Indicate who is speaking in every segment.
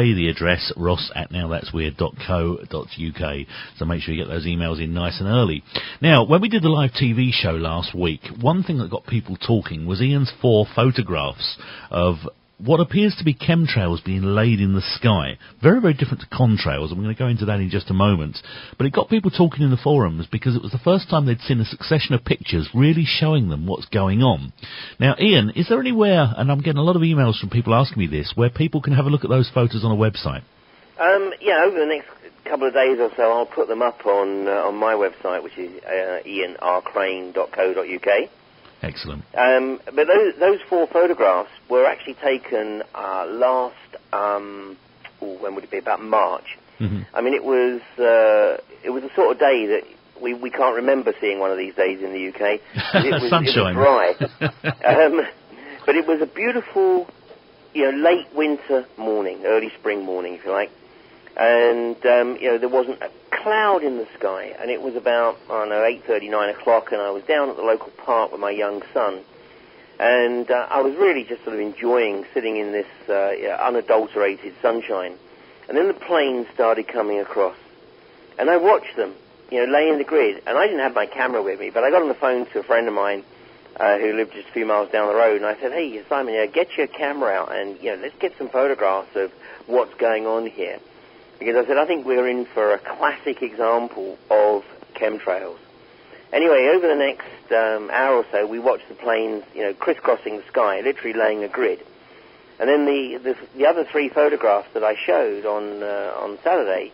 Speaker 1: the address ross@nowthat'sweird.co.uk. So make sure you get those emails in nice and early. Now, when we did the live TV show last week, one thing that got people talking was Ian's 4 photographs of what appears to be chemtrails being laid in the sky. Very, very different to contrails. I'm going to go into that in just a moment. But it got people talking in the forums because it was the first time they'd seen a succession of pictures really showing them what's going on. Now, Ian, is there anywhere, and I'm getting a lot of emails from people asking me this, where people can have a look at those photos on a website?
Speaker 2: Yeah, over the next couple of days or so, I'll put them up on my website, which is ianrcrane.co.uk.
Speaker 1: Excellent.
Speaker 2: But those 4 photographs were actually taken last, when would it be, about March.
Speaker 1: Mm-hmm.
Speaker 2: I mean, it was the sort of day that we can't remember seeing one of these days in the UK.
Speaker 1: Sunshine.
Speaker 2: It was dry. But it was a beautiful, late winter morning, early spring morning, if you like. And, there wasn't a cloud in the sky, and it was about, 8:30, 9 o'clock, and I was down at the local park with my young son, and I was really just sort of enjoying sitting in this unadulterated sunshine. And then the planes started coming across, and I watched them, lay in the grid, and I didn't have my camera with me, but I got on the phone to a friend of mine who lived just a few miles down the road, and I said, hey, Simon, get your camera out, and, let's get some photographs of what's going on here. Because I said, I think we're in for a classic example of chemtrails. Anyway, over the next hour or so, we watched the planes, crisscrossing the sky, literally laying a grid. And then the other 3 photographs that I showed on Saturday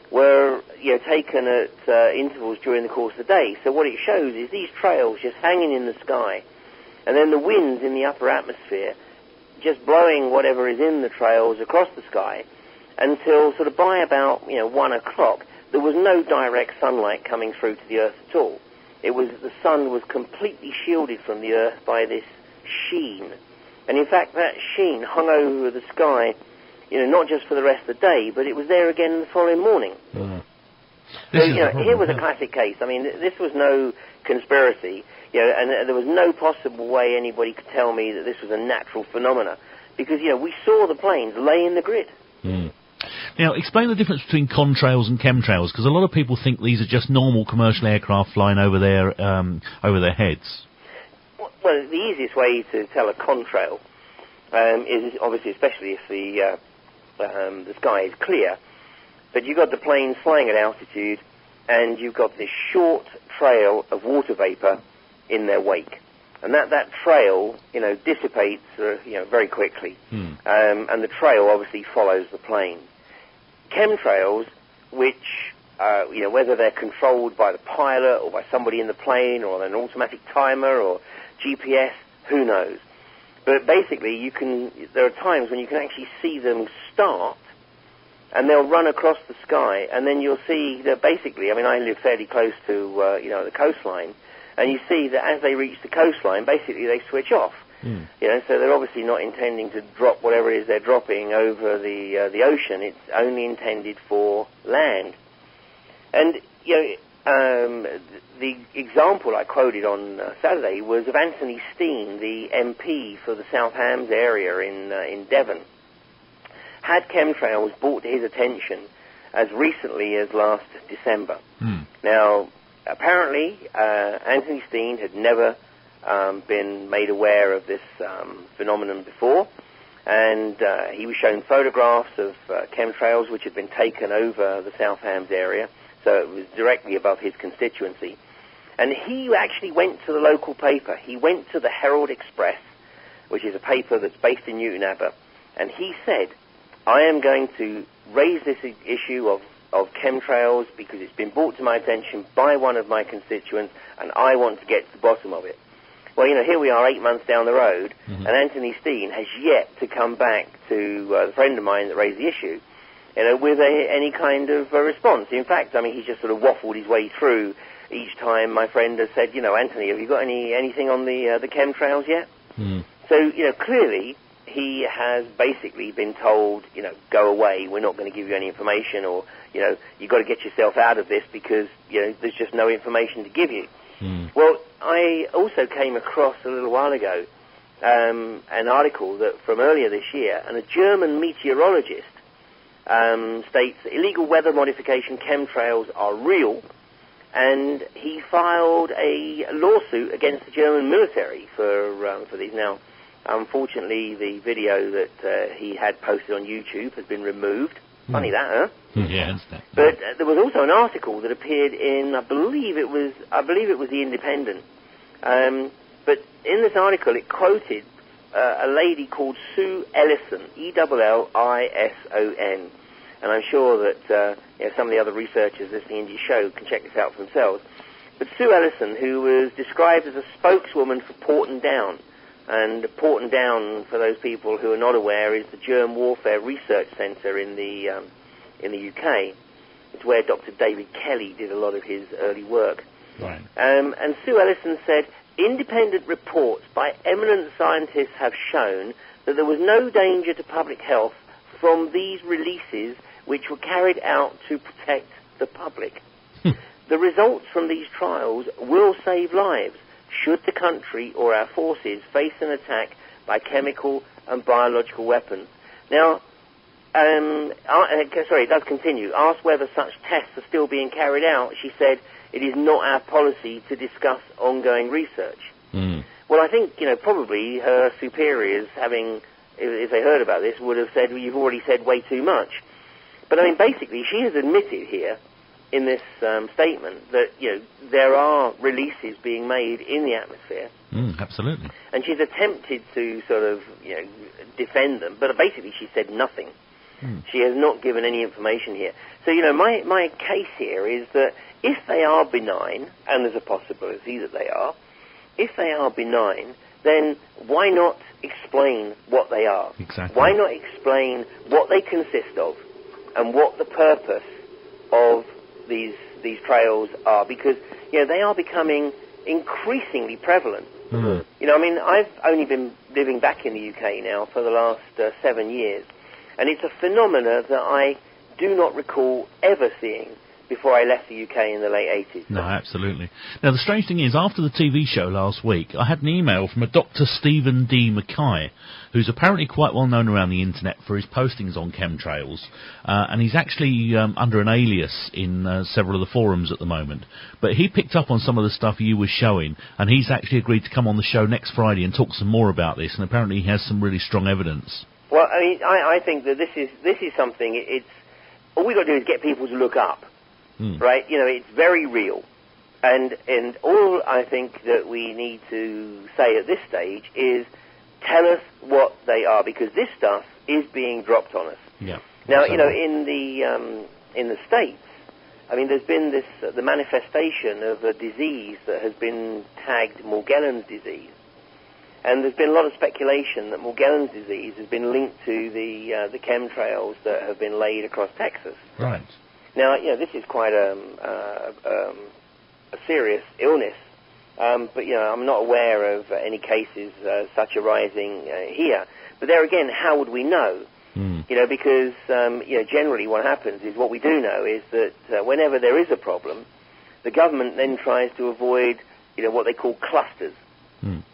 Speaker 2: were, taken at intervals during the course of the day. So what it shows is these trails just hanging in the sky, and then the winds in the upper atmosphere just blowing whatever is in the trails across the sky, until sort of by about 1 o'clock, there was no direct sunlight coming through to the Earth at all. The sun was completely shielded from the Earth by this sheen. And in fact, that sheen hung over the sky, not just for the rest of the day, but it was there again in the following morning.
Speaker 1: Mm.
Speaker 2: So, here was a classic case. I mean, this was no conspiracy, and there was no possible way anybody could tell me that this was a natural phenomena, because, we saw the planes lay in the grid.
Speaker 1: Mm. Now, explain the difference between contrails and chemtrails, because a lot of people think these are just normal commercial aircraft flying over their heads.
Speaker 2: Well, the easiest way to tell a contrail is obviously, especially if the sky is clear, but you've got the planes flying at altitude, and you've got this short trail of water vapor in their wake. And that trail, dissipates, very quickly. And the trail obviously follows the plane. Chemtrails, which, whether they're controlled by the pilot or by somebody in the plane or an automatic timer or GPS, who knows. But basically, there are times when you can actually see them start, and they'll run across the sky, and then you'll see that basically, I live fairly close to, the coastline, and you see that as they reach the coastline, basically they switch off. So they're obviously not intending to drop whatever it is they're dropping over the ocean. It's only intended for land. And, the example I quoted on Saturday was of Anthony Steen, the MP for the South Hams area in Devon. Had chemtrails brought to his attention as recently as last December. Now, apparently, Anthony Steen had never been made aware of this phenomenon before, and he was shown photographs of chemtrails which had been taken over the South Hams area, so it was directly above his constituency. And he actually went to the local paper. He went to the Herald Express, which is a paper that's based in Newton Abbot, and he said, I am going to raise this issue of chemtrails because it's been brought to my attention by one of my constituents, and I want to get to the bottom of it. Well, here we are 8 months down the road, and Anthony Steen has yet to come back to a friend of mine that raised the issue, with any kind of response. In fact, he's just sort of waffled his way through each time my friend has said, Anthony, have you got anything on the chemtrails yet? So, clearly he has basically been told, go away, we're not going to give you any information, or, you've got to get yourself out of this because, there's just no information to give you. Well, I also came across a little while ago an article that from earlier this year, and a German meteorologist states that illegal weather modification chemtrails are real, and he filed a lawsuit against the German military for these. Now, unfortunately, the video that he had posted on YouTube has been removed. Funny that, huh?
Speaker 1: Yeah, it's that.
Speaker 2: But there was also an article that appeared in, I believe it was the Independent. But in this article, it quoted a lady called Sue Ellison, Ellison, and I'm sure that some of the other researchers listening to your show can check this out for themselves. But Sue Ellison, who was described as a spokeswoman for Porton Down, and Porton Down, for those people who are not aware, is the Germ Warfare Research Centre in the UK. It's where Dr. David Kelly did a lot of his early work.
Speaker 1: Right.
Speaker 2: And Sue Ellison said, independent reports by eminent scientists have shown that there was no danger to public health from these releases which were carried out to protect the public. The results from these trials will save lives should the country or our forces face an attack by chemical and biological weapons. Now, it does continue. Asked whether such tests are still being carried out, she said, it is not our policy to discuss ongoing research. Well, I think, probably her superiors, if they heard about this, would have said, well, you've already said way too much. But, I mean, basically, she has admitted here in this statement that, there are releases being made in the atmosphere.
Speaker 1: Absolutely.
Speaker 2: And she's attempted to sort of, defend them, but basically she said nothing. She has not given any information here. So, my case here is that if they are benign, and there's a possibility that they are, if they are benign, then why not explain what they are?
Speaker 1: Exactly.
Speaker 2: Why not explain what they consist of and what the purpose of these trails are? Because, they are becoming increasingly prevalent. I've only been living back in the UK now for the last 7 years, and it's a phenomena that I do not recall ever seeing before I left the UK in the late 80s.
Speaker 1: No, absolutely. Now, the strange thing is, after the TV show last week, I had an email from a Dr. Stephen D. Mackay, who's apparently quite well known around the internet for his postings on chemtrails, and he's actually under an alias in several of the forums at the moment. But he picked up on some of the stuff you were showing, and he's actually agreed to come on the show next Friday and talk some more about this, and apparently he has some really strong evidence.
Speaker 2: Well, I think that this is something, all we've got to do is get people to look up. Right? It's very real. And all I think that we need to say at this stage is tell us what they are, because this stuff is being dropped on us.
Speaker 1: Yeah.
Speaker 2: Now, in the States, there's been the manifestation of a disease that has been tagged Morgellons disease. And there's been a lot of speculation that Morgellons disease has been linked to the chemtrails that have been laid across Texas.
Speaker 1: Right.
Speaker 2: Now, this is quite a serious illness, but, I'm not aware of any cases such arising here. But there again, how would we know? Because, generally what happens is, what we do know is that whenever there is a problem, the government then tries to avoid, what they call clusters.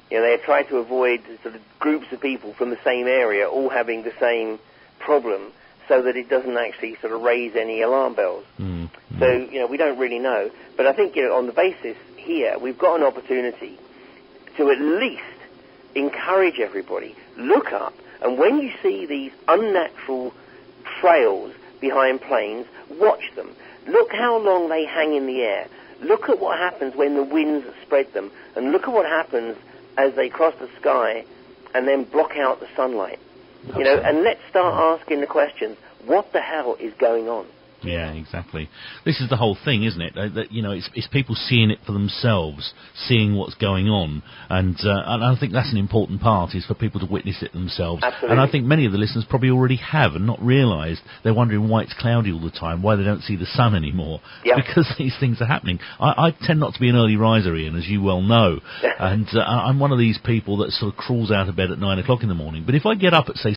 Speaker 2: They try to avoid sort of groups of people from the same area all having the same problem, so that it doesn't actually sort of raise any alarm bells. So, we don't really know. But I think, on the basis here, we've got an opportunity to at least encourage everybody, look up, and when you see these unnatural trails behind planes, watch them. Look how long they hang in the air. Look at what happens when the winds spread them, and look at what happens as they cross the sky and then block out the sunlight. And let's start asking the questions, what the hell is going on?
Speaker 1: Yeah, exactly. This is the whole thing, isn't it? That it's people seeing it for themselves, seeing what's going on, and I think that's an important part, is for people to witness it themselves.
Speaker 2: Absolutely.
Speaker 1: And I think many of the listeners probably already have and not realised. They're wondering why it's cloudy all the time, why they don't see the sun anymore.
Speaker 2: Yep.
Speaker 1: Because these things are happening. I tend not to be an early riser, Ian, as you well know, and I'm one of these people that sort of crawls out of bed at 9 o'clock in the morning. But if I get up at, say,